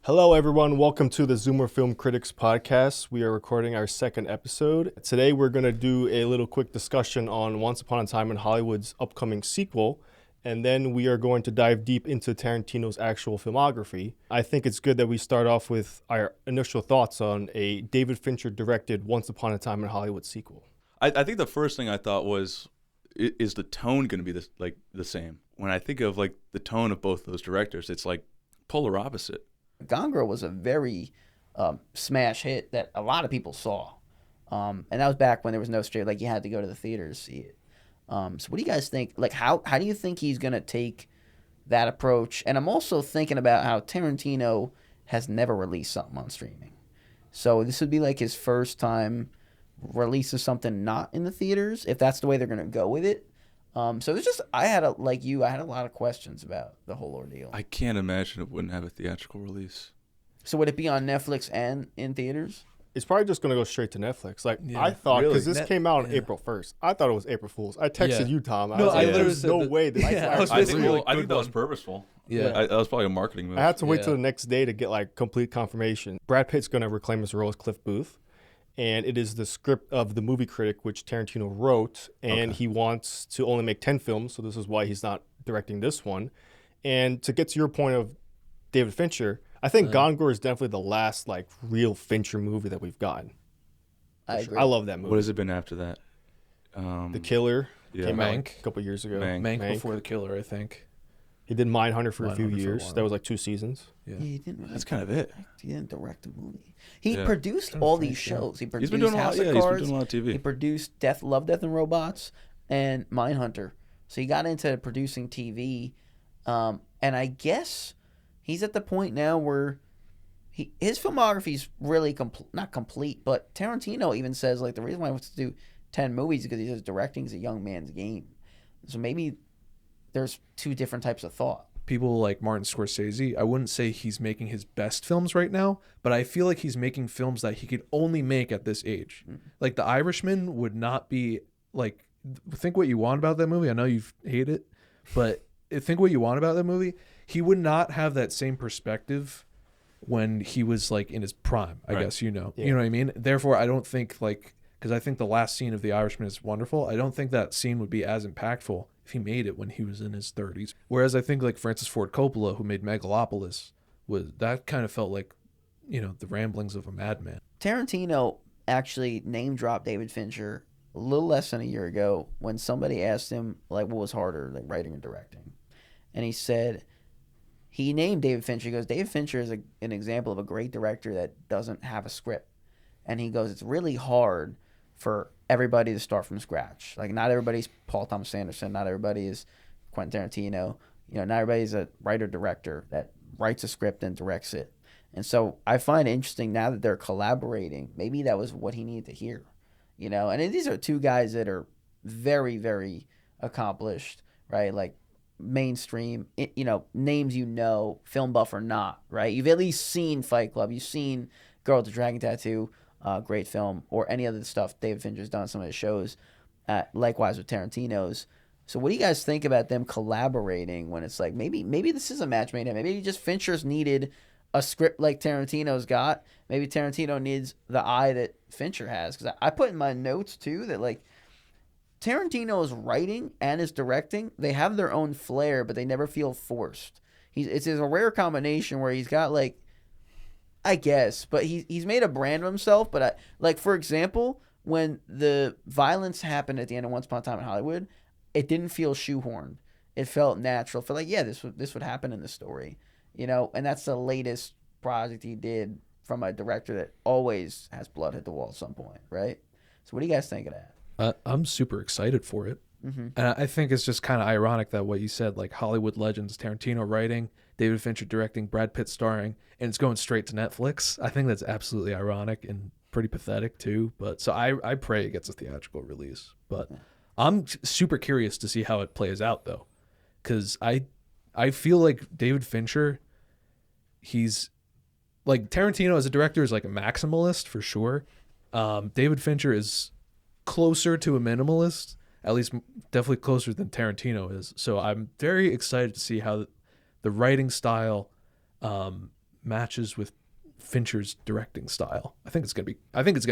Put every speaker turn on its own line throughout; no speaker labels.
Hello, everyone. Welcome to the Zoomer Film Critics podcast. We are recording our second episode. Today, we're going to do a little quick discussion on Once Upon a Time in Hollywood's upcoming sequel, and then we are going to dive deep into Tarantino's actual filmography. I think it's good that we start off with our initial thoughts on a David Fincher directed Once Upon a Time in Hollywood sequel.
I think the first thing I thought was, is the tone going to be the same? When I think of like the tone of both those directors, it's like polar opposite.
Gone Girl was a very smash hit that a lot of people saw. And that was back when there was no straight, like you had to go to the theater to see it. So what do you guys think? Like, how do you think he's going to take that approach? And I'm also thinking about how Tarantino has never released something on streaming. So this would be like his first time release of something not in the theaters, if that's the way they're going to go with it. So it's just, I had a lot of questions about the whole ordeal.
I can't imagine it wouldn't have a theatrical release.
So would it be on Netflix and in theaters?
It's probably just going to go straight to Netflix. I thought, because this came out on April 1st. I thought it was April Fool's. I texted you, Tom. I was like, there's no way.
I think that was purposeful. That was probably a marketing move.
I had to wait till the next day to get like complete confirmation. Brad Pitt's going to reclaim his role as Cliff Booth. And it is the script of The Movie Critic, which Tarantino wrote, and he wants to only make 10 films, so this is why he's not directing this one. And to get to your point of David Fincher, I think Gone Girl is definitely the last like real Fincher movie that we've gotten.
I agree.
I love that movie.
What has it been after that?
The Killer came out a couple years ago.
Mank before The Killer, I think.
He did Mindhunter for a few years. That was like 2 seasons.
Yeah, he didn't really
That's kind of it.
He didn't direct a movie. He produced all these shows. He produced
He's been doing
House
a lot.
of
He's
Cards.
been doing a lot of TV.
He produced Love, Death, and Robots and Mindhunter. So he got into producing TV. And I guess he's at the point now where his filmography is really not complete, but Tarantino even says like the reason why he wants to do 10 movies is because he says directing is a young man's game. So maybe there's two different types of thought.
People like Martin Scorsese, I wouldn't say he's making his best films right now, but I feel like he's making films that he could only make at this age. Like The Irishman would not be like, think what you want about that movie. I know you hate it, but think what you want about that movie. He would not have that same perspective when he was like in his prime, I guess, you know what I mean? Therefore, I don't think like, because I think the last scene of The Irishman is wonderful. I don't think that scene would be as impactful if he made it when he was in his 30s. Whereas I think like Francis Ford Coppola, who made Megalopolis, that kind of felt like, the ramblings of a madman.
Tarantino actually name dropped David Fincher a little less than a year ago when somebody asked him like what was harder, like writing or directing. And he said he named David Fincher. He goes, David Fincher is an example of a great director that doesn't have a script. And he goes, it's really hard for everybody to start from scratch. Like not everybody's Paul Thomas Anderson, not everybody is Quentin Tarantino. Not everybody's a writer-director that writes a script and directs it. And so I find it interesting now that they're collaborating. Maybe that was what he needed to hear, And these are two guys that are very, very accomplished, right? Like mainstream, names film buff or not, right? You've at least seen Fight Club. You've seen Girl with the Dragon Tattoo. Great film, or any other stuff David Fincher's done, some of his shows, likewise with Tarantino's. So what do you guys think about them collaborating when it's like maybe this is a match made in heaven? Maybe just Fincher's needed a script like Tarantino's got. Maybe Tarantino needs the eye that Fincher has. Because I put in my notes too that like Tarantino's writing and his directing, they have their own flair, but they never feel forced. It's a rare combination where he's got like, I guess, but he's made a brand of himself. But for example, when the violence happened at the end of Once Upon a Time in Hollywood, it didn't feel shoehorned. It felt natural. For like, this would happen in the story, And that's the latest project he did from a director that always has blood hit the wall at some point, right? So what do you guys think of that?
I'm super excited for it.
Mm-hmm.
And I think it's just kind of ironic that what you said, like Hollywood legends, Tarantino writing, David Fincher directing, Brad Pitt starring, and it's going straight to Netflix. I think that's absolutely ironic and pretty pathetic too. But so I pray it gets a theatrical release. But I'm super curious to see how it plays out though, because I feel like David Fincher, he's like Tarantino as a director is like a maximalist for sure. David Fincher is closer to a minimalist. At least definitely closer than Tarantino is. So I'm very excited to see how the writing style matches with Fincher's directing style. I think it's gonna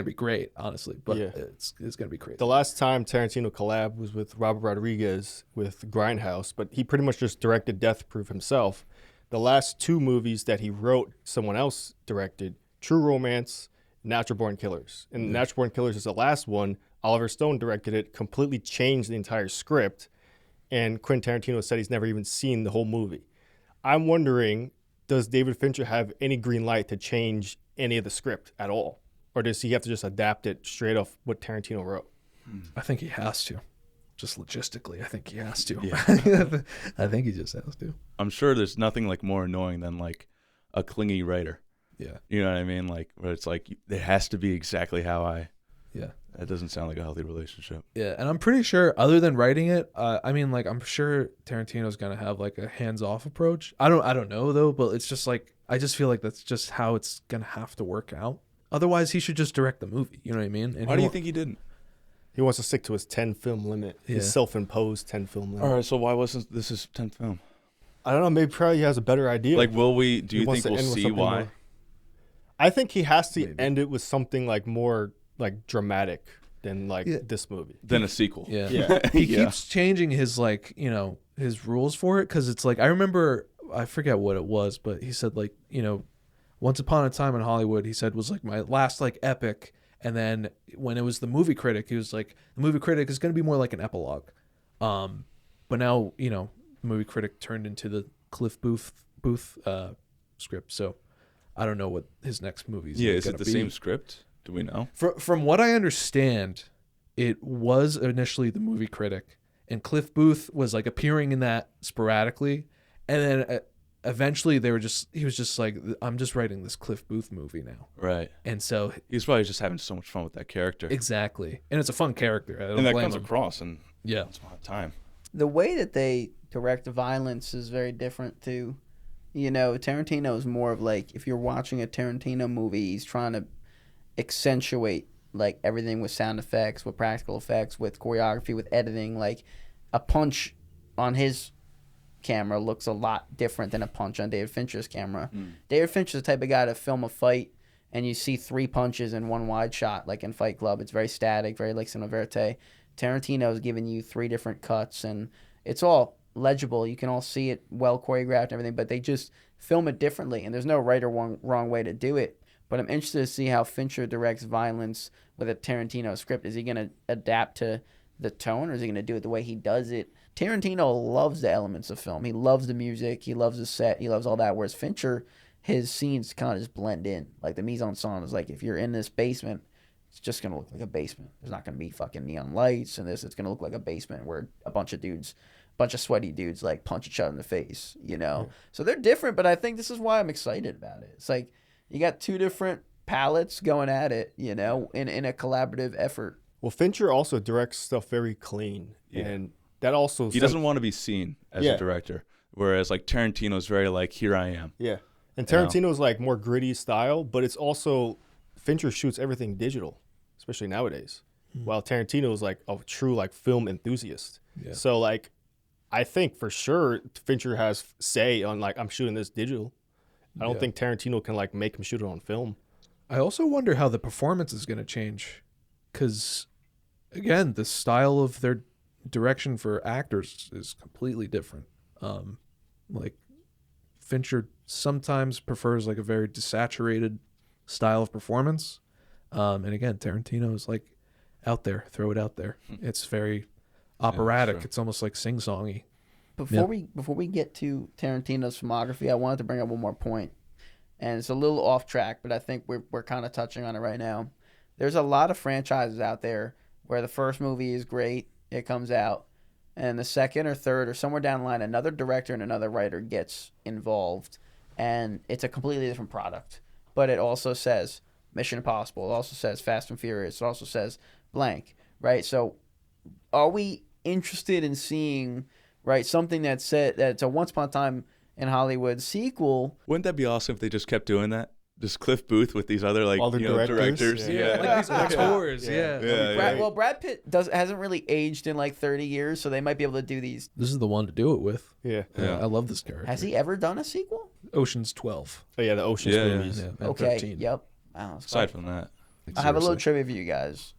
be great, honestly. But
Yeah.
it's gonna be crazy.
The last time Tarantino collabed was with Robert Rodriguez with Grindhouse, but he pretty much just directed Death Proof himself. The last two movies that he wrote, someone else directed, True Romance, Natural Born Killers. And Natural Born Killers is the last one. Oliver Stone directed it, completely changed the entire script, and Quentin Tarantino said he's never even seen the whole movie. I'm wondering, does David Fincher have any green light to change any of the script at all? Or does he have to just adapt it straight off what Tarantino wrote?
I think he has to. Just logistically, I think he has to.
Yeah.
I think he just has to.
I'm sure there's nothing like more annoying than like a clingy writer.
Yeah.
You know what I mean? Like, where it's like it has to be exactly how I.
Yeah.
That doesn't sound like a healthy relationship.
Yeah, and I'm pretty sure, other than writing it, I mean, like, I'm sure Tarantino's gonna have like a hands-off approach. I don't know though, but it's just like I just feel like that's just how it's gonna have to work out. Otherwise, he should just direct the movie. You know what I mean? And
Why do you think he didn't?
He wants to stick to his 10 film limit, his
Yeah.
self-imposed 10 film limit.
All right, so why wasn't this his 10th film?
I don't know, maybe probably he has a better idea.
Like, will we? Do
He
you
wants
think
to
we'll
end with
see
something
why?
more- I think he has to
Maybe.
end it with something like more like dramatic than like
Yeah.
this movie.
Then a sequel.
Yeah.
Yeah.
He
Yeah.
keeps changing his like, his rules for it, because it's like, I remember, I forget what it was, but he said like, Once Upon a Time in Hollywood, he said, was like my last like epic. And then when it was The Movie Critic, he was like, The Movie Critic is going to be more like an epilogue. But now, The Movie Critic turned into the Cliff Booth script. So I don't know what his next movie is.
Yeah, is
gonna
it the
be.
same script? Do we know?
From what I understand, it was initially The Movie Critic, and Cliff Booth was like appearing in that sporadically, and then eventually he was just like, I'm just writing this Cliff Booth movie now,
Right.
and so
He's probably just having so much fun with that character.
exactly, and it's a fun character. I don't
And that
blame
comes
him.
across in
Yeah,
Once Upon a Time.
The way that they direct the violence is very different too. Tarantino is more of like, if you're watching a Tarantino movie, he's trying to accentuate like everything with sound effects, with practical effects, with choreography, with editing. Like a punch on his camera looks a lot different than a punch on David Fincher's camera. David Fincher's the type of guy to film a fight and you see 3 punches in one wide shot, like in Fight Club. It's very static, very like cinema verite. Tarantino is giving you 3 different cuts, and it's all legible. You can all see it, well choreographed and everything, but they just film it differently, and there's no right or wrong way to do it. But I'm interested to see how Fincher directs violence with a Tarantino script. Is he going to adapt to the tone, or is he going to do it the way he does it? Tarantino loves the elements of film. He loves the music. He loves the set. He loves all that. Whereas Fincher, his scenes kind of just blend in. Like the mise en scène is like, if you're in this basement, it's just going to look like a basement. There's not going to be fucking neon lights and this. It's going to look like a basement where a bunch of sweaty dudes like punch each other in the face, So they're different, but I think this is why I'm excited about it. It's like you got 2 different palettes going at it, in a collaborative effort.
Well, Fincher also directs stuff very clean,
Yeah.
and that also
He doesn't want to be seen as
Yeah.
a director, whereas like Tarantino's very like, here I am.
Yeah, and Tarantino's like more gritty style, but it's also Fincher shoots everything digital, especially nowadays. While Tarantino is like a true like film enthusiast.
Yeah.
So like, I think for sure Fincher has say on like, I'm shooting this digital. I don't
Yeah.
think Tarantino can like make him shoot it on film.
I also wonder how the performance is going to change, because again, the style of their direction for actors is completely different. Like Fincher sometimes prefers like a very desaturated style of performance, and again, Tarantino is like out there, throw it out there. It's very operatic.
sure.
It's almost like sing-songy.
Before we get to Tarantino's filmography, I wanted to bring up one more point, and it's a little off track, but I think we're kind of touching on it right now. There's a lot of franchises out there where the first movie is great, it comes out, and the second or third or somewhere down the line, another director and another writer gets involved, and it's a completely different product. But it also says Mission Impossible. It also says Fast and Furious. It also says blank, right? So are we interested in seeing, right, something that's a Once Upon a Time in Hollywood sequel?
Wouldn't that be awesome if they just kept doing that? This Cliff Booth with these other like
All the directors?
Yeah.
Like these auteurs, yeah.
Well, Brad Pitt hasn't really aged in like 30 years, so they might be able to do these.
This is the one to do it with.
Yeah.
Yeah.
I love this character.
Has he ever done a sequel?
Ocean's 12.
Oh yeah, the Ocean's
Yeah, yeah.
movies.
Yeah, and
Okay.
13.
Yep. Wow,
Aside from that,
I have a little
Seriously.
trivia for you guys.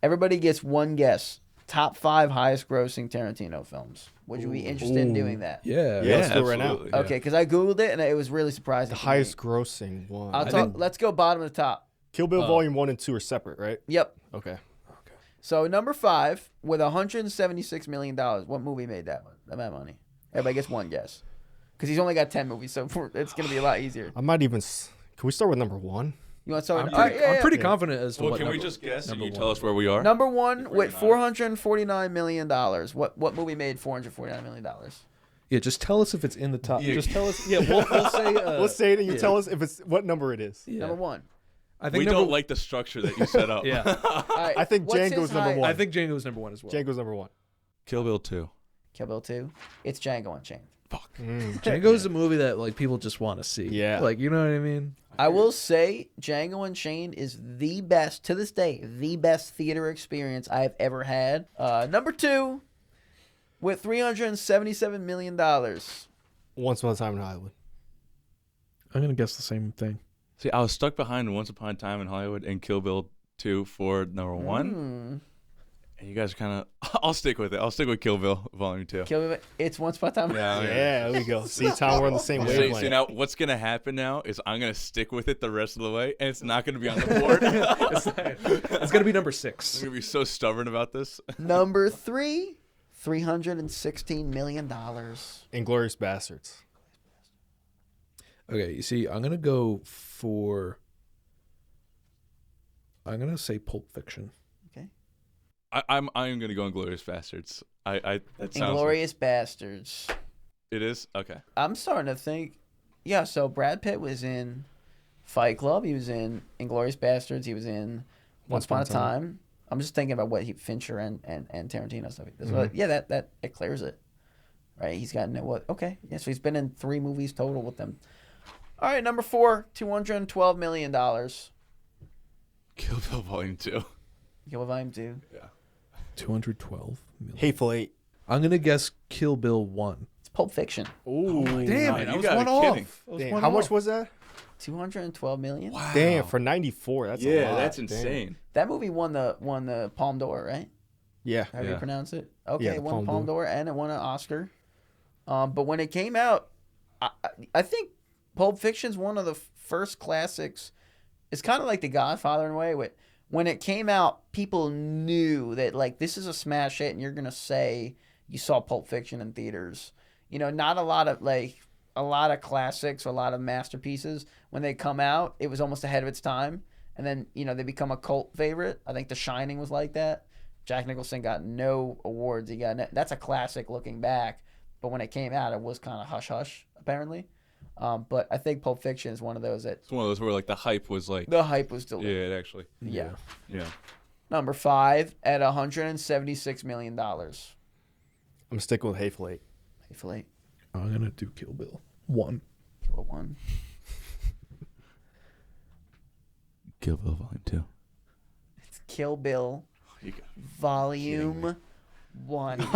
Everybody gets one guess. Top 5 highest grossing Tarantino films. Would you be interested in doing that?
Yeah.
Yeah, let's do it right now.
absolutely.
Okay, because I Googled it and it was really surprising.
The
to me.
highest grossing one.
Let's go bottom to top.
Kill Bill Volume 1 and 2 are separate, right?
Yep.
Okay.
So number 5 with $176 million. What movie made that money? Everybody gets one guess. Because he's only got 10 movies, so it's going to be a lot easier.
I might even. Can we start with number 1?
You want to start
I'm
with
pretty confident as to
well,
what
can we
number-
just guess and
number
you
one
tell us where we are?
Number 1 with
you're not.
$449 million. What movie made $449 million?
Yeah, just tell us if it's in the top.
Yeah.
Just tell us. Yeah, we'll say.
Let's say it and you
yeah.
tell us if it's what number it is.
Yeah.
Number 1.
I think
We
number,
don't like the structure that you set up.
Yeah,
All right,
I think
what's
Django's
his
number
high-
one.
I think Django's number 1 as well.
Django's number 1.
Kill Bill 2.
Kill Bill 2. It's Django Unchained.
Fuck.
Django's a movie that like people just want to see.
Yeah.
like you know what I mean.
I will say Django Unchained is the best, to this day, the best theater experience I have ever had. Number 2 with $377 million.
Once Upon a Time in Hollywood.
I'm gonna guess the same thing.
See, I was stuck behind Once Upon a Time in Hollywood and Kill Bill 2 for number 1. And you guys are kind of... I'll stick with it. I'll stick with Kill Bill Volume 2.
Kill Bill, it's Once Upon a Time.
Yeah,
Yeah, there we go. See, Tom, we're on the same
See,
wavelength.
now what's going to happen now is I'm going to stick with it the rest of the way, and it's not going to be on the board. I'm
It's gonna be number 6.
going to be so stubborn about this.
Number 3, $316 million.
Inglourious Basterds.
Okay, you see, I'm gonna go for. I'm gonna say Pulp Fiction.
I'm going to go Inglourious Basterds. That sounds...
Inglourious Basterds.
It is? Okay.
I'm starting to think, yeah, so Brad Pitt was in Fight Club. He was in Inglourious Basterds. He was in Once Upon a Time. I'm just thinking about what Fincher and Tarantino stuff. So, yeah, that it clears it. Right? He's got okay. Yeah, so he's been in 3 movies total with them. All right, number 4, $212 million.
Kill Bill Volume 2.
Kill Bill Volume 2.
Yeah.
212 million.
Hateful Eight.
I'm gonna guess Kill Bill 1.
It's Pulp Fiction.
Ooh.
Damn
God,
it! I
you
was
gotta
one
be
off.
kidding.
I was
Damn.
one
How much
off.
was that?
$212 million.
Wow.
Damn, for 94. That's a
Yeah,
lot.
that's
Damn.
insane.
That movie won the Palme d'Or, right?
Yeah.
How do you
Yeah.
pronounce it? Okay,
Yeah,
it
the
won
Palme
Palme
d'Or.
d'Or and it won an Oscar. But when it came out, I think Pulp Fiction's one of the first classics. It's kind of like The Godfather in a way. When it came out, people knew that like this is a smash hit, and you're gonna say you saw Pulp Fiction in theaters. You know, not a lot of classics or a lot of masterpieces. When they come out, it was almost ahead of its time, and then they become a cult favorite. I think The Shining was like that. Jack Nicholson got no awards. That's a classic looking back, but when it came out, it was kind of hush hush apparently. But I think Pulp Fiction is one of those that
It's one of those where like the hype was like...
the hype was still
Yeah, it actually...
yeah.
Yeah.
Number 5 at $176 million.
I'm sticking with Hateful Eight.
Hateful Eight.
I'm gonna do Kill Bill 1.
Kill Bill 1.
Kill Bill Volume 2.
It's Kill Bill
You got...
Volume 1. You know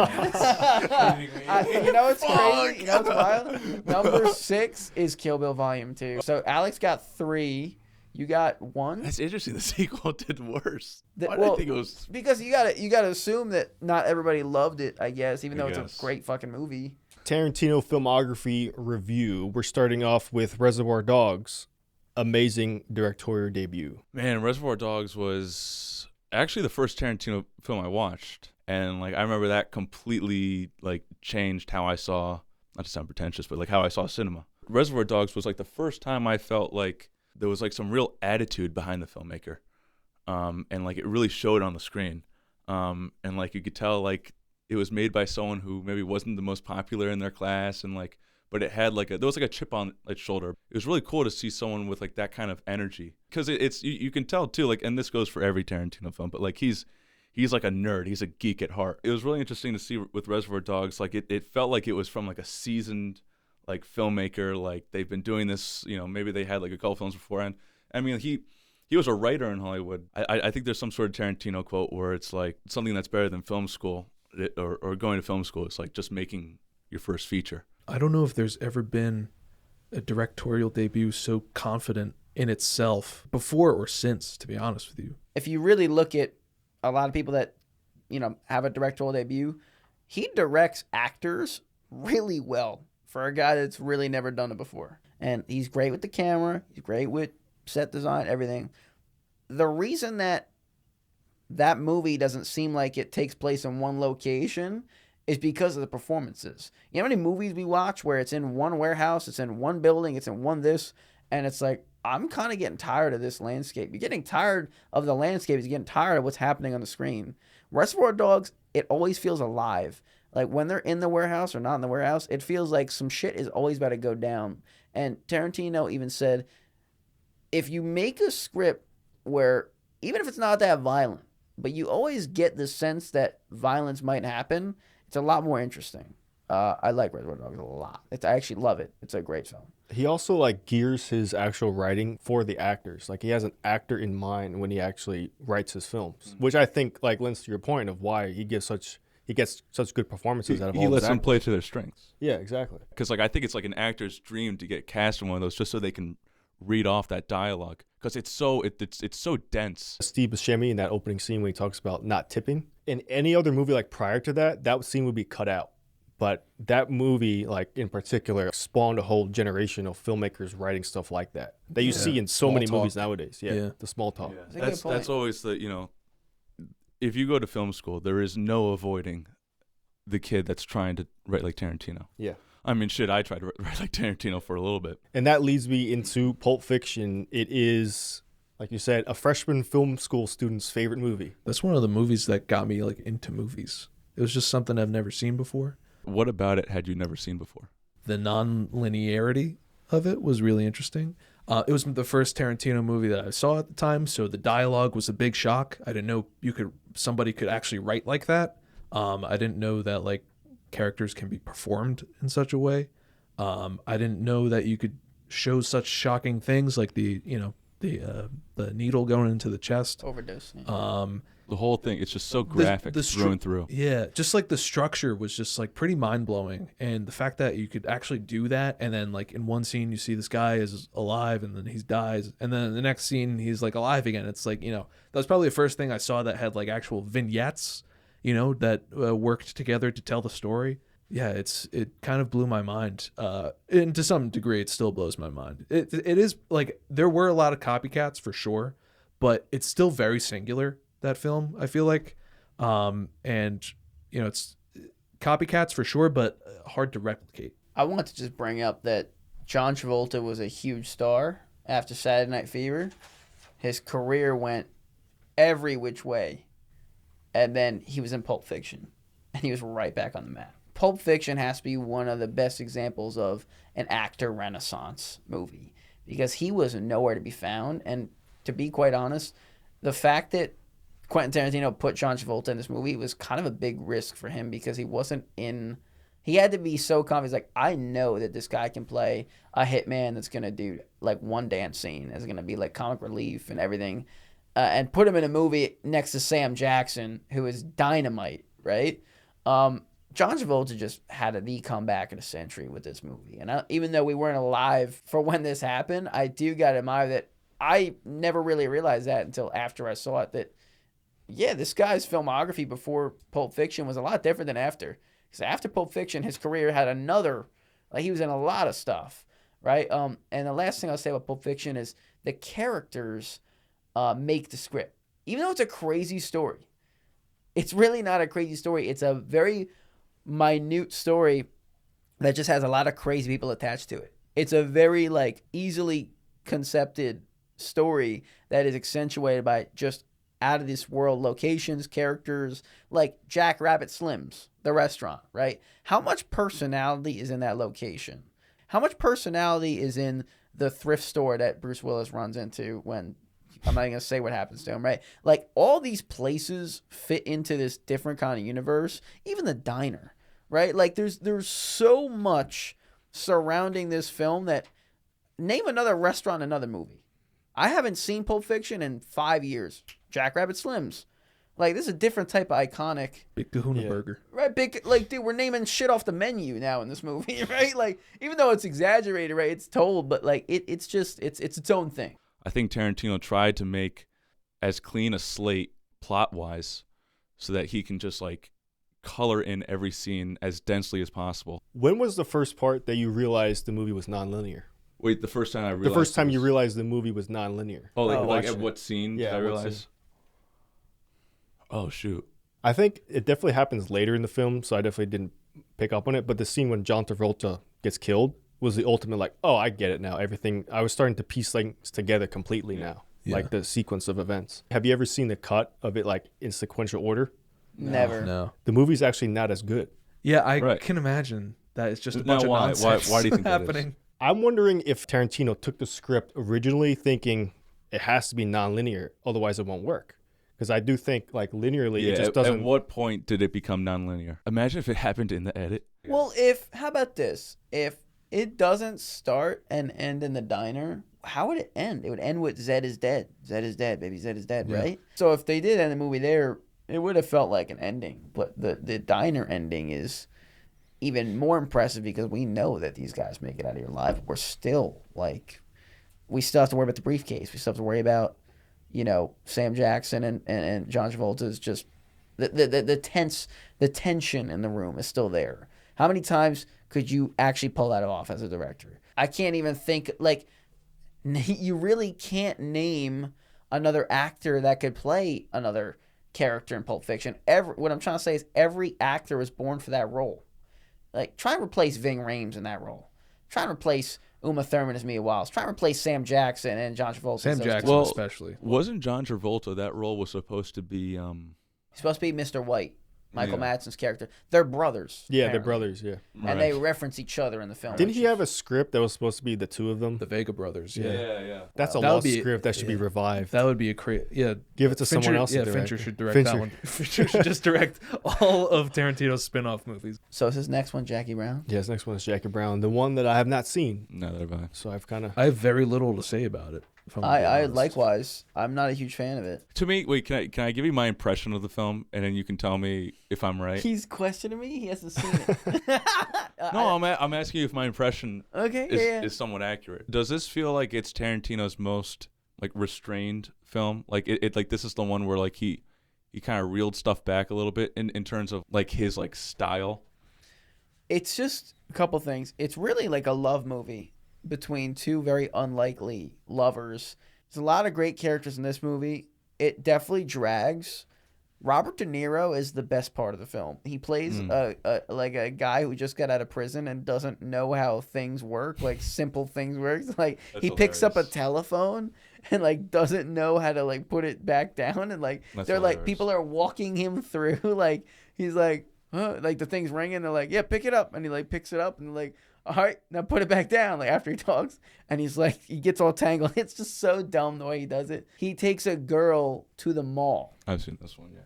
what's crazy? You know what's wild? Number 6 is Kill Bill Volume 2. So Alex got 3. You got 1.
That's interesting. The sequel did worse.
The-
Why did
well,
I think it was...
Because you gotta assume that not everybody loved it, I guess, even though it's
guess.
a great fucking movie.
Tarantino filmography review. We're starting off with Reservoir Dogs. Amazing directorial debut.
Man, Reservoir Dogs was actually the first Tarantino film I watched. And like I remember that completely like changed how I saw, not to sound pretentious, but like how I saw cinema. Reservoir Dogs was like the first time I felt like there was like some real attitude behind the filmmaker. And like it really showed on the screen. And like you could tell like it was made by someone who maybe wasn't the most popular in their class, and like, but it had like there was like a chip on its shoulder. It was really cool to see someone with like that kind of energy, because it's you can tell too, like, and this goes for every Tarantino film, but like he's like a nerd, he's a geek at heart. It was really interesting to see with Reservoir Dogs, like it felt like it was from like a seasoned like filmmaker, like they've been doing this, maybe they had like a couple films beforehand. I mean, he was a writer in Hollywood. I think there's some sort of Tarantino quote where it's like something that's better than film school or going to film school. It's like just making your first feature.
I don't know if there's ever been a directorial debut so confident in itself before or since, to be honest with you.
If you really look at a lot of people that, have a directorial debut, he directs actors really well for a guy that's really never done it before. And he's great with the camera. He's great with set design, everything. The reason that movie doesn't seem like it takes place in one location is because of the performances. You know how many movies we watch where it's in one warehouse, it's in one building, it's in one this, and it's like, I'm kind of getting tired of this landscape. You're getting tired of the landscape. You're getting tired of what's happening on the screen. Reservoir Dogs, it always feels alive. Like when they're in the warehouse or not in the warehouse, it feels like some shit is always about to go down. And Tarantino even said, if you make a script where, even if it's not that violent, but you always get the sense that violence might happen, it's a lot more interesting. I like Reservoir Dogs a lot. I actually love it. It's a great film.
He also like gears his actual writing for the actors. Like he has an actor in mind when he actually writes his films, which I think like lends to your point of why he gets such good performances out of all
He
his
lets them
actors.
play to their strengths.
Yeah, exactly.
Because like I think it's like an actor's dream to get cast in one of those just so they can read off that dialogue because it's so dense.
Steve Buscemi in that opening scene when he talks about not tipping. In any other movie like prior to that, that scene would be cut out. But that movie, like in particular, spawned a whole generation of filmmakers writing stuff like that you see in so
Small
many
talk.
movies nowadays. Yeah, the small talk.
Yeah.
That's a good point.
That's always the if you go to film school, there is no avoiding the kid that's trying to write like Tarantino.
Yeah.
I mean, shit, I tried to write like Tarantino for a little bit.
And that leads me into Pulp Fiction. It is, like you said, a freshman film school student's favorite movie.
That's one of the movies that got me like into movies. It was just something I've never seen before.
What about it had you never seen before?
The non-linearity of it was really interesting. It was the first Tarantino movie that I saw at the time, so the dialogue was a big shock. I didn't know somebody could actually write like that. I didn't know that like characters can be performed in such a way. I didn't know that you could show such shocking things like the needle going into the chest.
Overdose. Yeah.
The whole thing, it's just so graphic through and through.
Yeah, just like the structure was just like pretty mind-blowing. And the fact that you could actually do that, and then like in one scene you see this guy is alive and then he dies, and then in the next scene he's like alive again. It's like, that was probably the first thing I saw that had like actual vignettes, that worked together to tell the story. Yeah, it kind of blew my mind. And to some degree it still blows my mind. It is like there were a lot of copycats for sure, but it's still very singular, that film, I feel like. It's copycats for sure, but hard to replicate.
I want to just bring up that John Travolta was a huge star after Saturday Night Fever. His career went every which way. And then he was in Pulp Fiction. And he was right back on the map. Pulp Fiction has to be one of the best examples of an actor renaissance movie. Because he was nowhere to be found. And to be quite honest, the fact that Quentin Tarantino put John Travolta in this movie was kind of a big risk for him because he wasn't in... He had to be so confident. He's like, I know that this guy can play a hitman that's going to do like one dance scene. It's going to be like comic relief and everything. And put him in a movie next to Sam Jackson, who is dynamite, right? John Travolta just had the comeback of the century with this movie. And even though we weren't alive for when this happened, I do got to admire that. I never really realized that until after I saw it, that yeah, this guy's filmography before Pulp Fiction was a lot different than after. Because after Pulp Fiction, his career had he was in a lot of stuff, right? And the last thing I'll say about Pulp Fiction is the characters make the script. Even though it's a crazy story, it's really not a crazy story. It's a very minute story that just has a lot of crazy people attached to it. It's a very easily concepted story that is accentuated by just out of this world locations, characters, like Jack Rabbit Slim's, the restaurant, right? How much personality is in that location? How much personality is in the thrift store that Bruce Willis runs into when, I'm not going to say what happens to him, right? Like all these places fit into this different kind of universe, even the diner, right? Like there's so much surrounding this film that name another restaurant, another movie. I haven't seen Pulp Fiction in 5 years. Jackrabbit Slims. Like, this is a different type of iconic.
Big Kahuna Burger.
Right, big, like, dude, we're naming shit off the menu now in this movie, right? Like, even though it's exaggerated, right, it's told, but, like, it's just, it's its own thing.
I think Tarantino tried to make as clean a slate plot-wise so that he can just, like, color in every scene as densely as possible.
When was the first part that you realized the movie was nonlinear?
Wait, the first time I realized...
The first time you realized the movie was nonlinear.
Oh, like,
Oh,
like
watch
at
it.
what scene
Yeah,
did I
what
realize?
scene?
Oh, shoot.
I think it definitely happens later in the film, so I definitely didn't pick up on it. But the scene when John Travolta gets killed was the ultimate, like, oh, I get it now. Everything, I was starting to piece things together completely now, like the sequence of events. Have you ever seen the cut of it, like, in sequential order?
Never.
No.
The movie's actually not as good.
Yeah, I
Right.
can imagine that it's just a
Now,
bunch of
why?
nonsense
Why do you think that is?
happening.
I'm wondering if Tarantino took the script originally thinking it has to be nonlinear, otherwise it won't work. Because I do think, like, linearly,
Yeah,
it just doesn't.
at what point did it become nonlinear? Imagine if it happened in the edit.
Well, how about this? If it doesn't start and end in the diner, how would it end? It would end with Zed is dead. Zed is dead, baby. Zed is dead, right? So if they did end the movie there, it would have felt like an ending. But the diner ending is even more impressive because we know that these guys make it out of here alive. We're still, like, we still have to worry about the briefcase. We still have to worry about, you know, Sam Jackson and John Travolta's just the tension in the room is still there. How many times could you actually pull that off as a director? I can't even think, like, you really can't name another actor that could play another character in Pulp Fiction. What I'm trying to say is every actor was born for that role. Like, try and replace Ving Rhames in that role. Try and replace Uma Thurman as Mia Wallace. Try and replace Sam Jackson and John Travolta.
Sam
as those
Jackson
two.
Well,
especially.
Wasn't John Travolta, that role was supposed to be...
He's supposed to be Mr. White, Michael
Yeah.
Madsen's character. They're brothers.
Yeah, they're
apparently.
brothers, yeah.
And they reference each other in the film.
Didn't he have a script that was supposed to be the two of them?
The Vega brothers. Yeah.
yeah.
That's a
That would
lost
be-
script that should be
yeah.
revived.
That would be a great. Yeah.
Give it to someone else to
Yeah,
direct
Fincher
it.
should direct
Fincher.
that one. Fincher should just direct all of Tarantino's spin-off movies.
So is his next one Jackie Brown?
Yes, next one is Jackie Brown, the one that I have not seen.
Neither have I.
So I've kind of...
I have very little to say about it. if I'm being
I
honest.
likewise. I'm not a huge fan of it.
To me, wait, can I give you my impression of the film, and then you can tell me if I'm right?
He's questioning me. He hasn't seen it.
No, I'm asking you if my impression
Okay.
is somewhat accurate. Does this feel like it's Tarantino's most, like, restrained film? Like it like this is the one where, like, he kind of reeled stuff back a little bit in terms of, like, his, like, style.
It's just a couple things. It's really like a love movie between two very unlikely lovers. There's a lot of great characters in this movie. It definitely drags. Robert De Niro is the best part of the film. He plays like a guy who just got out of prison and doesn't know how things work, like simple things work. Like
That's
he picks up a
hilarious.
telephone and like doesn't know how to like put it back down, and like
That's
they're like
hilarious.
people are walking him through. Like he's like, huh? Like the thing's ringing. They're like, yeah, pick it up, and he like picks it up and like, all right, now put it back down. Like after he talks, and he's like, he gets all tangled. It's just so dumb the way he does it. He takes a girl to the mall.
I've seen this one, yeah.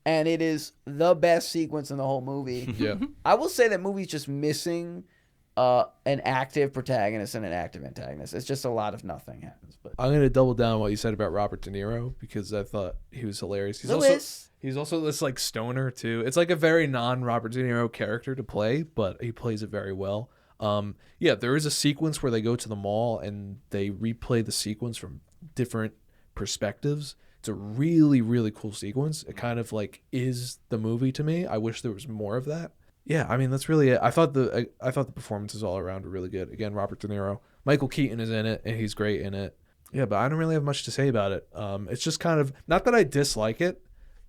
And it is the best sequence in the whole movie.
Yeah.
I will say that movie's just missing an active protagonist and an active antagonist. It's just a lot of nothing happens. But
I'm gonna double down on what you said about Robert De Niro because I thought he was hilarious. He's also this like stoner too. It's like a very non-Robert De Niro character to play, but he plays it very well. Yeah, there is a sequence where they go to the mall and they replay the sequence from different perspectives. It's a really, really cool sequence. It kind of like is the movie to me. I wish there was more of that. Yeah, I mean that's really it. I thought the performances all around were really good. Again, Robert De Niro, Michael Keaton is in it, and he's great in it. Yeah, but I don't really have much to say about it. It's just kind of not that I dislike it.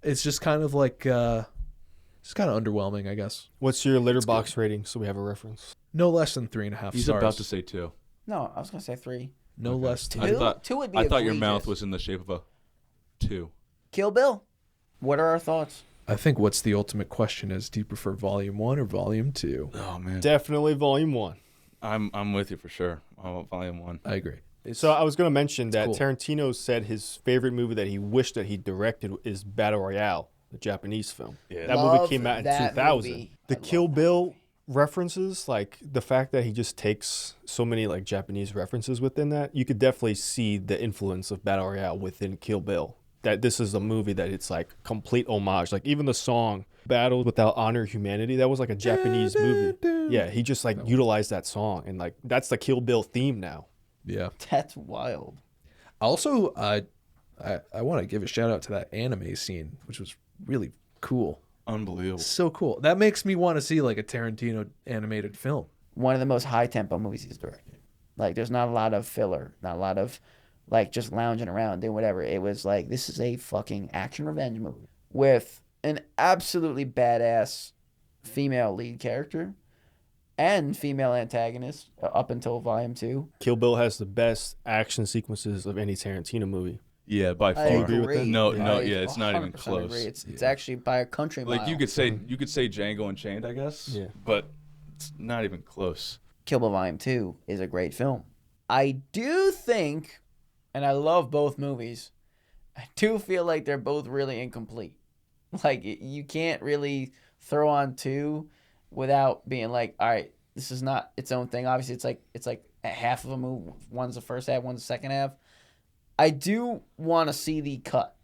It's just kind of like it's kind of underwhelming, I guess.
What's your Letterboxd rating so we have a reference?
No less than 3.5
He's
stars.
about to say 2.
no, I was gonna say 3.
no
Okay.
less.
Two?
Than,
Two would be
I thought your
egregious.
mouth was in the shape of a 2.
Kill Bill. What are our thoughts?
I think what's the ultimate question is: do you prefer Volume 1 or Volume 2?
Oh man,
Definitely Volume 1.
I'm with you for sure. I want Volume 1.
I agree.
So I was going to mention that
cool.
Tarantino said his favorite movie that he wished that he directed is Battle Royale, the Japanese film.
Yeah.
That
Love
movie came out in
that
2000.
movie.
The
I
Kill
love that
Bill
movie.
references, like the fact that he just takes so many like Japanese references within that, you could definitely see the influence of Battle Royale within Kill Bill. That this is a movie that it's like complete homage. Like even the song Battle Without Honor Humanity, that was like a Japanese movie. Yeah, he just like utilized that song, and like that's the Kill Bill theme now.
Yeah.
That's wild.
Also, I want to give a shout out to that anime scene, which was really cool.
Unbelievable.
So cool. That makes me want to see like a Tarantino animated film.
One of the most high tempo movies he's directed. Like there's not a lot of filler, not a lot of like just lounging around doing whatever. It was like, this is a fucking action revenge movie with an absolutely badass female lead character and female antagonist up until volume 2.
Kill Bill has the best action sequences of any Tarantino movie.
Yeah, by far.
I
agree with that?
No,
I
it's not even
100%
close.
agree. It's actually by a country mile.
Like you could say Django Unchained, I guess.
Yeah.
But it's not even close.
Kill Bill Volume 2 is a great film. I do think, and I love both movies, I do feel like they're both really incomplete. Like, you can't really throw on 2 without being like, all right, this is not its own thing. Obviously, it's like a half of a movie. One's the first half, one's the second half. I do want to see the cut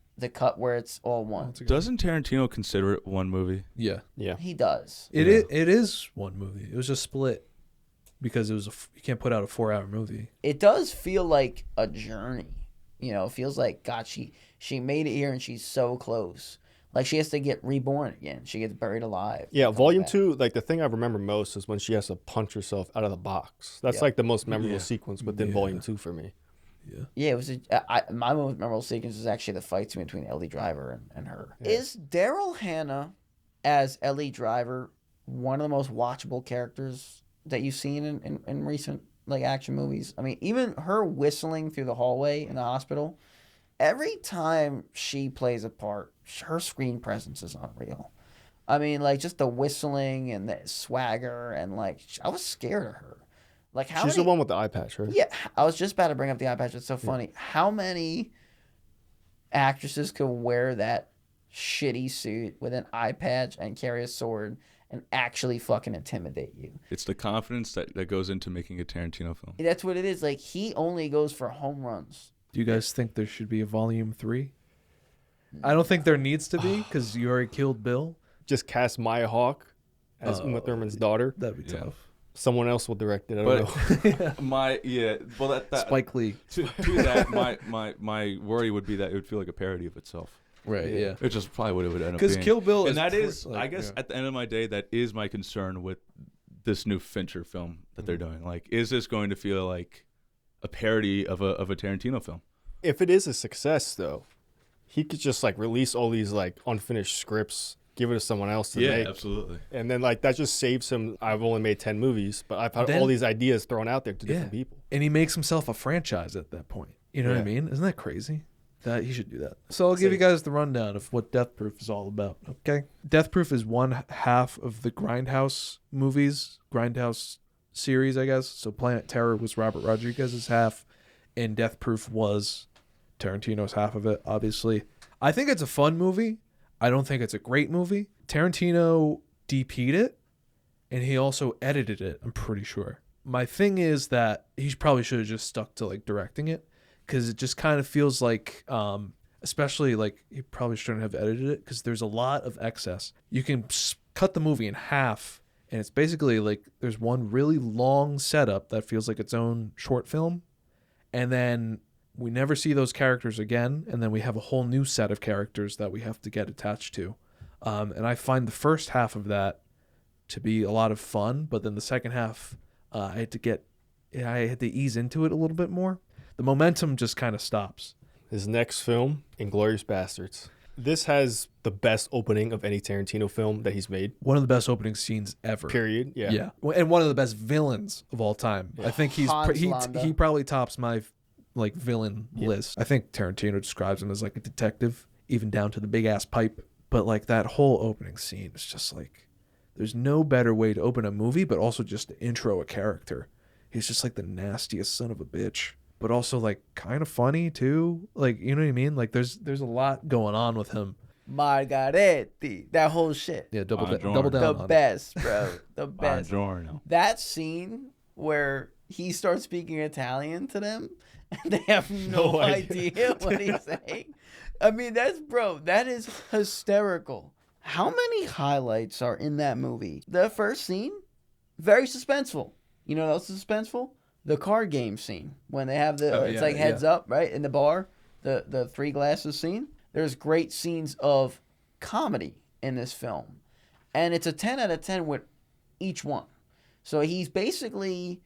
where it's all one.
Doesn't Tarantino consider it one movie?
Yeah.
Yeah.
He does.
It is one movie. It was just split because it was you can't put out a 4-hour movie.
It does feel like a journey. You know, it feels like, God, she made it here and she's so close. Like, she has to get reborn again. She gets buried alive.
Yeah,
Comes
Volume
back.
2, like the thing I remember most is when she has to punch herself out of the box. That's
Yeah.
like the most memorable
Yeah.
sequence within
Yeah.
Volume 2 for me.
Yeah, it was my most memorable sequence was actually the fight between Ellie Driver and her.
Yeah.
Is Daryl Hannah as Ellie Driver one of the most watchable characters that you've seen in recent like action movies? I mean, even her whistling through the hallway in the hospital, every time she plays a part, her screen presence is unreal. I mean, like just the whistling and the swagger, and like I was scared of her. Like how
She's
many,
the one with the eye patch, right?
Yeah, I was just about to bring up the eye patch. It's so funny. How many actresses could wear that shitty suit with an eye patch and carry a sword and actually fucking intimidate you?
It's the confidence that goes into making a Tarantino film.
That's what it is. Like, he only goes for home runs.
Do you guys think there should be a volume 3? I don't think there needs to be because you already killed Bill.
Just cast Maya Hawke as Uma Thurman's daughter.
That'd be
Yeah.
tough.
Someone else will direct it. I don't
But
know.
well that
Spike Lee.
to that my worry would be that it would feel like a parody of itself.
Right, yeah.
Which is probably what it would end up
Because
being.
Kill Bill
and
is
that
pr-
is,
like,
I guess,
yeah.
at the end of my day, that is my concern with this new Fincher film that they're doing. Like, is this going to feel like a parody of a Tarantino film?
If it is a success, though, he could just like release all these like unfinished scripts, give it to someone else to make.
Absolutely.
And then like that just saves him. I've only made 10 movies, but I've had
Then-
all these ideas thrown out there to
Yeah.
different people.
And he makes himself a franchise at that point. You know what I
Yeah.
mean? Isn't that crazy? That he should do that. So I'll give you guys the rundown of what Death Proof is all about. Okay, Death Proof is one half of the Grindhouse movies, Grindhouse series, I guess. So Planet Terror was Robert Rodriguez's half, and Death Proof was Tarantino's half of it. Obviously, I think it's a fun movie. I don't think it's a great movie. Tarantino DP'd it, and he also edited it. I'm pretty sure. My thing is that he probably should have just stuck to like directing it. Because it just kind of feels like, especially like he probably shouldn't have edited it because there's a lot of excess. You can cut the movie in half, and it's basically like there's one really long setup that feels like its own short film, and then we never see those characters again, and then we have a whole new set of characters that we have to get attached to. And I find the first half of that to be a lot of fun, but then the second half, I had to ease into it a little bit more. The momentum just kind of stops.
His next film, Inglourious Basterds. This has the best opening of any Tarantino film that he's made.
One of the best opening scenes ever.
Period. Yeah.
Yeah. And one of the best villains of all time. I think
Hans Landa.
he probably tops my like villain list. I think Tarantino describes him as like a detective, even down to the big ass pipe. But like that whole opening scene is just like there's no better way to open a movie, but also just to intro a character. He's just like the nastiest son of a bitch. But also like kind of funny too. Like, you know what I mean? Like there's a lot going on with him.
Margaretti. That whole shit.
Yeah, double
Buongiorno.
down
The
on it.
best, bro. The best.
Buongiorno.
That scene where he starts speaking Italian to them and they have no idea what he's saying. I mean, that is hysterical. How many highlights are in that movie? The first scene, very suspenseful. You know what else is suspenseful? The card game scene. When they have it's like heads up, right? In the bar, the 3 glasses scene. There's great scenes of comedy in this film. And it's a 10 out of 10 with each one. So he's basically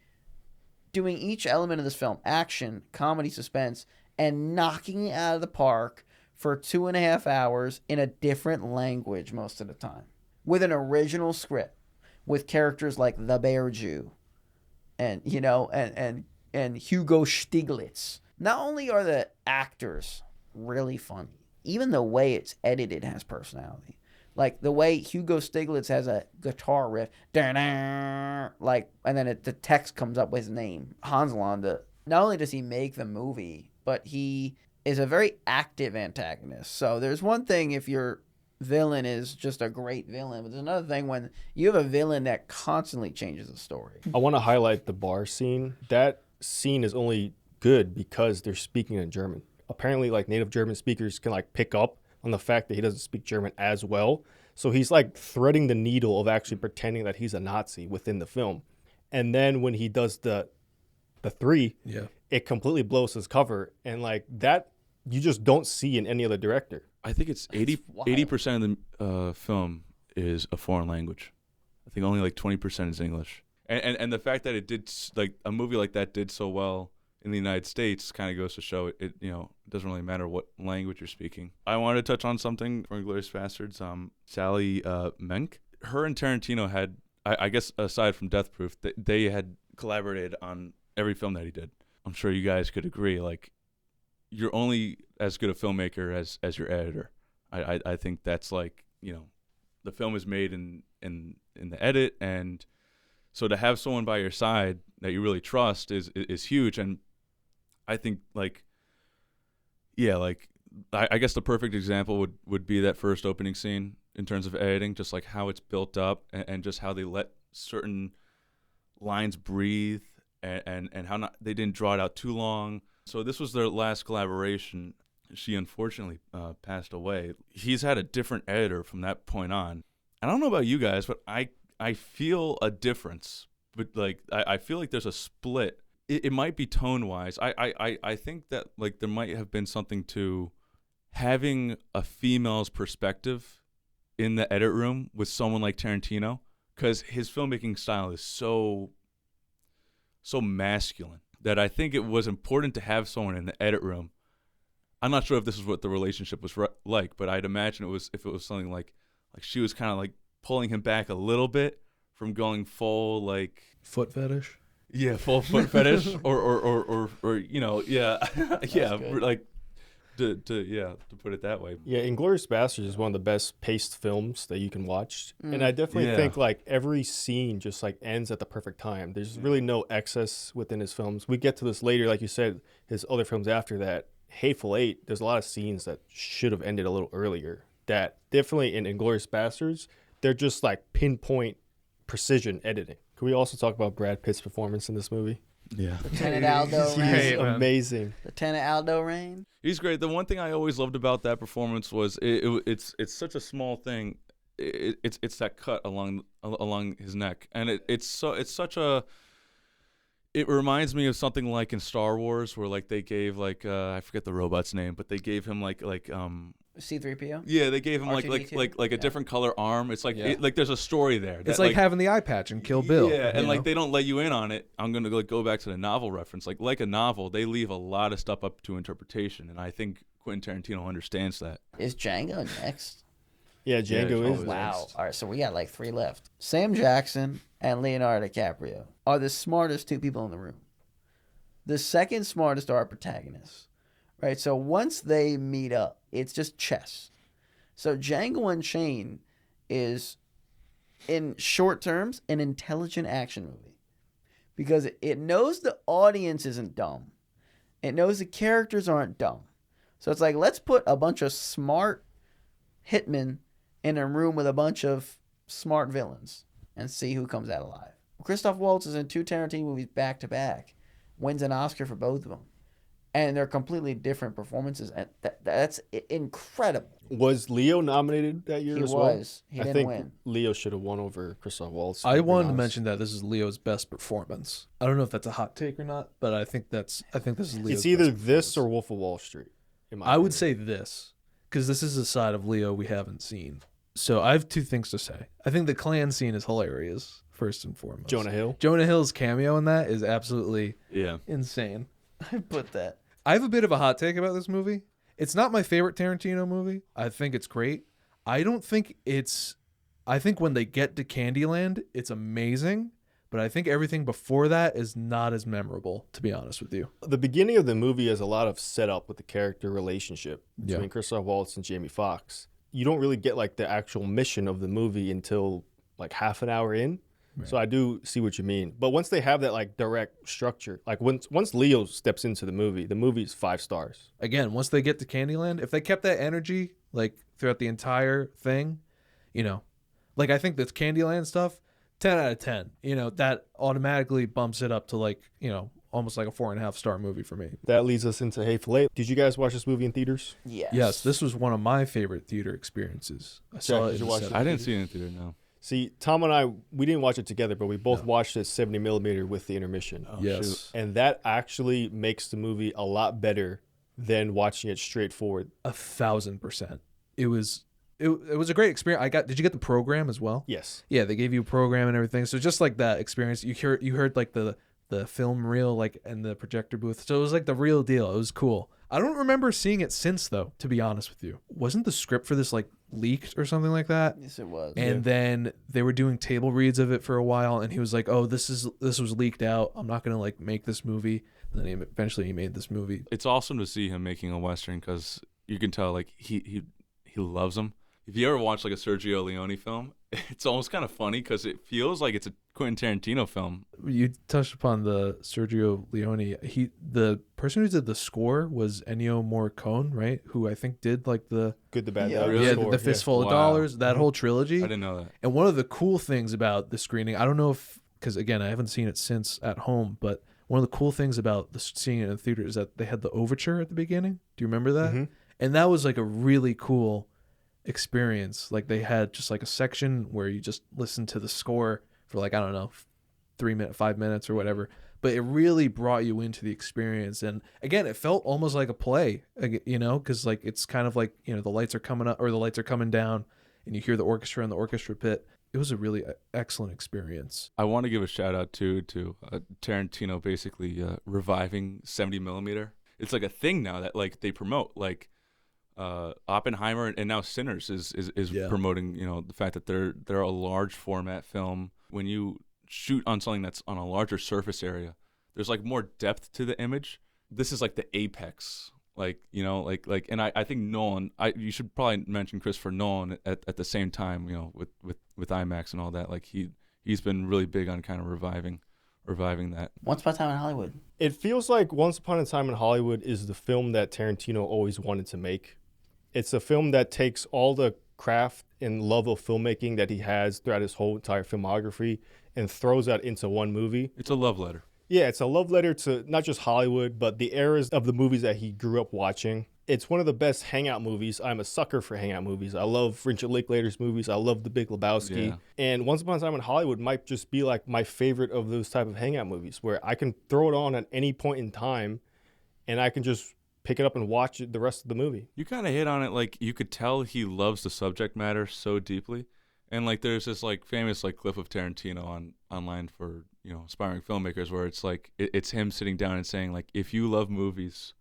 doing each element of this film, action, comedy, suspense, and knocking it out of the park for 2.5 hours in a different language most of the time. With an original script, with characters like the Bear Jew and and Hugo Stiglitz. Not only are the actors really funny, even the way it's edited has personality. Like the way Hugo Stiglitz has a guitar riff, like, and then the text comes up with his name, Hans Landa. Not only does he make the movie, but he is a very active antagonist. So there's one thing if your villain is just a great villain, but there's another thing when you have a villain that constantly changes the story.
I want to highlight the bar scene. That scene is only good because they're speaking in German. Apparently, like, native German speakers can like pick up on the fact that he doesn't speak German as well. So he's like threading the needle of actually pretending that he's a Nazi within the film. And then when he does the 3, it completely blows his cover. And like that, you just don't see in any other director.
I think it's 80% of the film is a foreign language. I think only like 20% is English. And the fact that it did, like, a movie like that did so well in the United States kind of goes to show it doesn't really matter what language you're speaking. I wanted to touch on something for Inglourious Basterds. Sally Menk, her and Tarantino had, I guess aside from Death Proof, they had collaborated on every film that he did. I'm sure you guys could agree, like, you're only as good a filmmaker as your editor. I think that's like, the film is made in the edit, and so to have someone by your side that you really trust is huge. And I think I guess the perfect example would be that first opening scene in terms of editing, just like how it's built up and just how they let certain lines breathe and how they didn't draw it out too long. So this was their last collaboration. She unfortunately passed away. He's had a different editor from that point on. I don't know about you guys, but I feel a difference. But like I feel like there's a split. It might be tone-wise. I think that like there might have been something to having a female's perspective in the edit room with someone like Tarantino, because his filmmaking style is so masculine that I think it was important to have someone in the edit room. I'm not sure if this is what the relationship was like, but I'd imagine if it was something like she was kind of like pulling him back a little bit from going full like
foot fetish.
Yeah, full foot fetish, or like to put it that way.
Yeah, Inglourious Basterds is one of the best paced films that you can watch, and I definitely think like every scene just like ends at the perfect time. There's really no excess within his films. We get to this later, like you said, his other films after that. Hateful Eight, there's a lot of scenes that should have ended a little earlier. That definitely in Inglourious Basterds, they're just like pinpoint precision editing. Can we also talk about Brad Pitt's performance in this movie?
Yeah.
Lieutenant Aldo Rain.
He's amazing.
Lieutenant Aldo Rain.
He's great. The one thing I always loved about that performance was it's such a small thing. It's that cut along his neck, and it reminds me of something like in Star Wars where like they gave like I forget the robot's name, but they gave him like
C-3PO.
Yeah, they gave him
R2D2?
like a different color arm. It's like like there's a story there.
It's like having the eye patch in Kill Bill.
Yeah, and like they don't let you in on it. I'm gonna go back to the novel reference. Like a novel, they leave a lot of stuff up to interpretation, and I think Quentin Tarantino understands that.
Is Django next?
Yeah, Django is.
Wow.
next.
All right, so we got like 3 left. Sam Jackson and Leonardo DiCaprio are the smartest 2 people in the room. The second smartest are our protagonists, right? So once they meet up, it's just chess. So Django Unchained is, in short terms, an intelligent action movie because it knows the audience isn't dumb. It knows the characters aren't dumb. So it's like, let's put a bunch of smart hitmen in a room with a bunch of smart villains and see who comes out alive. Christoph Waltz is in 2 Tarantino movies back to back, wins an Oscar for both of them, and they're completely different performances, and that's incredible.
Was Leo nominated that year
He
as well?
was. He
I
didn't
think
win.
Leo should have won over Christoph Waltz.
I
be
wanted to
honest.
mention that this is Leo's best performance. I don't know if that's a hot take or not, but I think this is Leo's.
It's either
best
this or
performance.
Wolf of Wall Street. In my
I would
opinion.
say this, because this is a side of Leo we haven't seen. So I have 2 things to say. I think the clan scene is hilarious, first and foremost.
Jonah Hill.
Jonah Hill's cameo in that is absolutely
Yeah.
insane.
I put that.
I have a bit of a hot take about this movie. It's not my favorite Tarantino movie. I think it's great. I think when they get to Candyland, it's amazing. But I think everything before that is not as memorable, to be honest with you.
The beginning of the movie has a lot of setup with the character relationship between
Yeah.
Christoph Waltz and Jamie Foxx. You don't really get like the actual mission of the movie until like half an hour in.
Right.
So I do see what you mean. But once they have that like direct structure, like once Leo steps into the movie's 5 stars.
Again, once they get to Candyland, if they kept that energy like throughout the entire thing, like I think this Candyland stuff, 10 out of 10. That automatically bumps it up to like, almost like a 4.5-star movie for me.
That leads us into Hateful Eight. Did you guys watch this movie in theaters?
Yes.
Yes, this was one of my favorite theater experiences. I saw
Jack,
it.
did
in
you watch
the
it?
I didn't see it in theater, no.
See, Tom and I, we didn't watch it together, but we both watched it 70 millimeter with the intermission.
Oh,
Yes,
And that actually makes the movie a lot better than watching it straightforward.
1,000%. It was a great experience. Did you get the program as well?
Yes.
Yeah, they gave you a program and everything. So just like that experience, you heard like the film reel like in the projector booth. So it was like the real deal. It was cool. I don't remember seeing it since though, to be honest with you. Wasn't the script for this like leaked or something like that?
Yes, it was.
And then they were doing table reads of it for a while, and he was like, "Oh, this was leaked out. I'm not gonna like make this movie." And then eventually he made this movie.
It's awesome to see him making a Western because you can tell like he loves them. If you ever watch like a Sergio Leone film, it's almost kind of funny because it feels like it's a Quentin Tarantino film.
You touched upon the Sergio Leone. The person who did the score was Ennio Morricone, right? Who I think did like the
Good, the bad,
Yeah,
the ugly
really?
score.
the Fistful of
Wow.
Dollars, that whole trilogy.
I didn't know that.
And one of the cool things about the screening, I don't know if, because again, I haven't seen it since at home, but one of the cool things about seeing it in the theater is that they had the overture at the beginning. Do you remember that?
Mhm.
And that was like a really cool experience. Like they had just like a section where you just listen to the score for like, I don't know, 5 minutes or whatever. But it really brought you into the experience. And again, it felt almost like a play, because like it's kind of like, the lights are coming up or the lights are coming down and you hear the orchestra in the orchestra pit. It was a really excellent experience.
I want to give a shout out to Tarantino basically reviving 70 millimeter. It's like a thing now that like they promote like Oppenheimer and now Sinners is
Yeah.
promoting the fact that they're a large format film. When you shoot on something that's on a larger surface area, there's like more depth to the image. This is like the apex. And I think Nolan. You should probably mention Christopher Nolan at the same time. With IMAX and all that. Like he's been really big on kind of reviving that.
Once Upon a Time in Hollywood.
It feels like Once Upon a Time in Hollywood is the film that Tarantino always wanted to make. It's a film that takes all the craft and love of filmmaking that he has throughout his whole entire filmography and throws that into one movie.
It's a love letter.
Yeah, it's a love letter to not just Hollywood, but the eras of the movies that he grew up watching. It's one of the best hangout movies. I'm a sucker for hangout movies. I love Richard Linklater's movies. I love The Big Lebowski.
Yeah.
And Once Upon a Time in Hollywood might just be like my favorite of those type of hangout movies where I can throw it on at any point in time and I can just pick it up and watch it the rest of the movie.
You kind of hit on it. Like you could tell he loves the subject matter so deeply. And like there's this like famous like clip of Tarantino online for aspiring filmmakers where it's like it's him sitting down and saying like if you love movies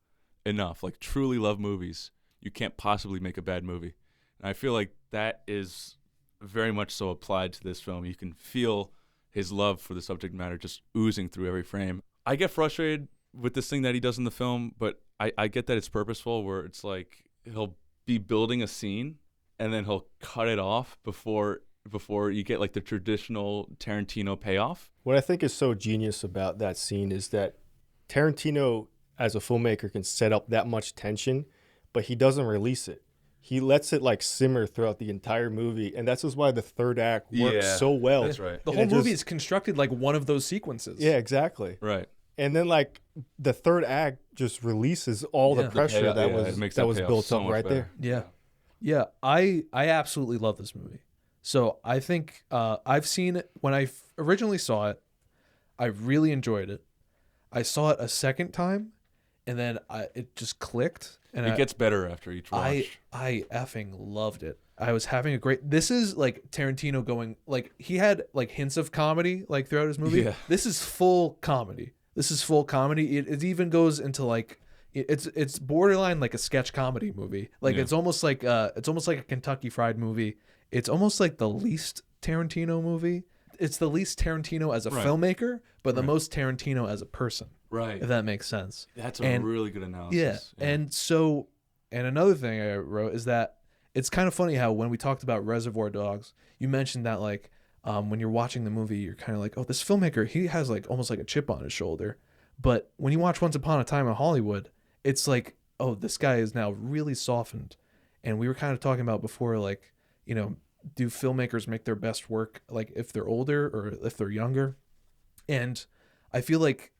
enough, like truly love movies, you can't possibly make a bad movie. And I feel like that is very much so applied to this film. You can feel his love for the subject matter just oozing through every frame. I get frustrated with this thing that he does in the film, but I get that it's purposeful where it's like he'll be building a scene and then he'll cut it off before you get like the traditional Tarantino payoff.
What I think is so genius about that scene is that Tarantino as a filmmaker can set up that much tension, but he doesn't release it. he lets it like simmer throughout the entire movie, and that's just why the third act works
Yeah,
so well.
that's right.
The
And
whole
it
movie
just-
is constructed like one of those sequences.
Yeah, exactly.
Right.
And then like the third act just releases all
Yeah.
the pressure
payoff-
that
yeah,
was
it makes
that was
payoff
built
so
up
much
right
better.
there.
Yeah, I absolutely love this movie. So I think I've seen it when I originally saw it. I really enjoyed it. I saw it a second time, and then it just clicked. And
It gets better after each watch.
I effing loved it. I was having a great. This is like Tarantino going like he had like hints of comedy like throughout his movie.
Yeah.
This is full comedy. This is full comedy. It even goes into like it's borderline like a sketch comedy movie. Like
Yeah.
it's almost like a Kentucky Fried Movie. It's almost like the least Tarantino movie. It's the least Tarantino as a
Right.
filmmaker, but the
Right.
most Tarantino as a person.
Right.
If that makes sense.
That's a
And-
really good analysis.
Yeah. And so, and another thing I wrote is that it's kind of funny how when we talked about Reservoir Dogs, you mentioned that like when you're watching the movie, you're kind of like, oh, this filmmaker, he has like almost like a chip on his shoulder. But when you watch Once Upon a Time in Hollywood, it's like, oh, this guy is now really softened. And we were kind of talking about before, like, you know, do filmmakers make their best work like if they're older or if they're younger? And I feel like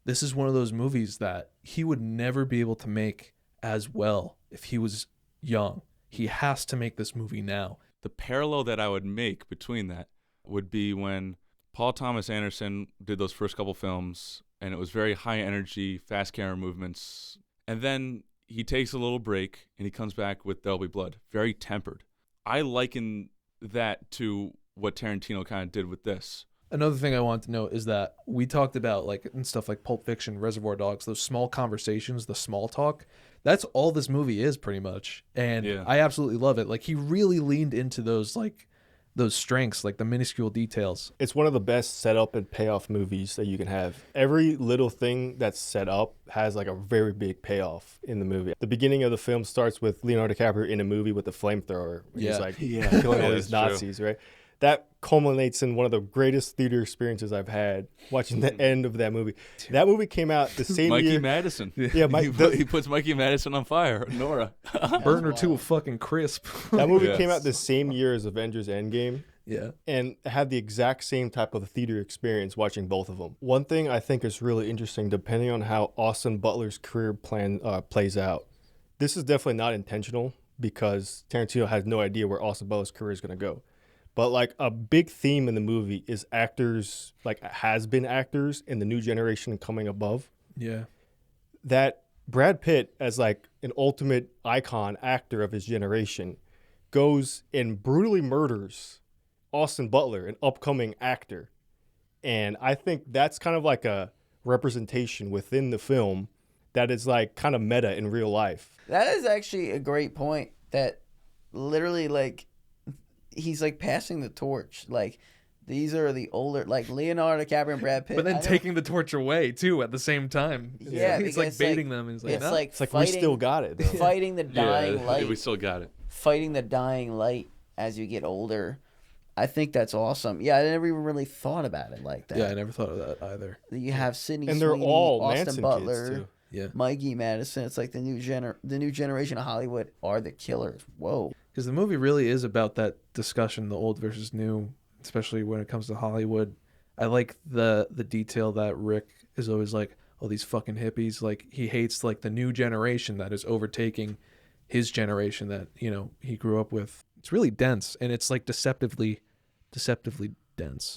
this is one of those movies that he would never be able to make as well if he was young. He has to make this movie now.
The parallel that I would make between that would be when Paul Thomas Anderson did those first couple films, and it was very high energy, fast camera movements. And then he takes a little break, and he comes back with There'll Be Blood, very tempered. I liken that to what Tarantino kind of did with this.
Another thing I wanted to note is that we talked about like and stuff like Pulp Fiction, Reservoir Dogs, those small conversations, the small talk. That's all this movie is pretty much. And
Yeah.
I absolutely love it. Like he really leaned into those like those strengths, like the minuscule details.
It's one of the best setup and payoff movies that you can have. Every little thing that's set up has like a very big payoff in the movie. The beginning of the film starts with Leonardo DiCaprio in a movie with a flamethrower.
Yeah.
He's like
Yeah.
killing all
Yeah,
these
that's true.
Nazis, right? That culminates in one of the greatest theater experiences I've had watching the end of that movie. That movie came out the same
Mikey
year.
Madison.
Yeah,
he puts Mikey Madison on fire. Nora.
Burn her to a fucking crisp.
That movie
Yes.
came out the same year as Avengers Endgame.
Yeah.
And had the exact same type of theater experience watching both of them. One thing I think is really interesting, depending on how Austin Butler's career plan plays out, this is definitely not intentional because Tarantino has no idea where Austin Butler's career is going to go. But like a big theme in the movie is actors, like has-been actors in the new generation coming above.
Yeah.
That Brad Pitt, as like an ultimate icon actor of his generation, goes and brutally murders Austin Butler, an upcoming actor. And I think that's kind of like a representation within the film that is like kind of meta in real life.
That is actually a great point. That literally, like, he's like passing the torch. Like, these are the older, like Leonardo DiCaprio and Brad Pitt.
But
I
then
don't-
taking the torch away too at the same time.
Yeah,
He's like
because,
baiting them. He's like,
it's
no.
like
It's like
fighting,
we still got it, though.
fighting the dying
Yeah,
light,
we still got it.
fighting the dying light as you get older. I think that's awesome. Yeah, I never even really thought about it like that.
Yeah, I never thought of that either.
You have Sidney
And they're
Sweeney,
all
Austin
Manson
Butler,
kids, too.
Yeah.
Mikey Madison. It's like the new generation of Hollywood are the killers. Whoa.
Because the movie really is about that discussion, the old versus new, especially when it comes to Hollywood. I like the detail that Rick is always like, oh, these fucking hippies. Like, he hates, like, the new generation that is overtaking his generation that, you know, he grew up with. It's really dense, and it's, like, deceptively dense.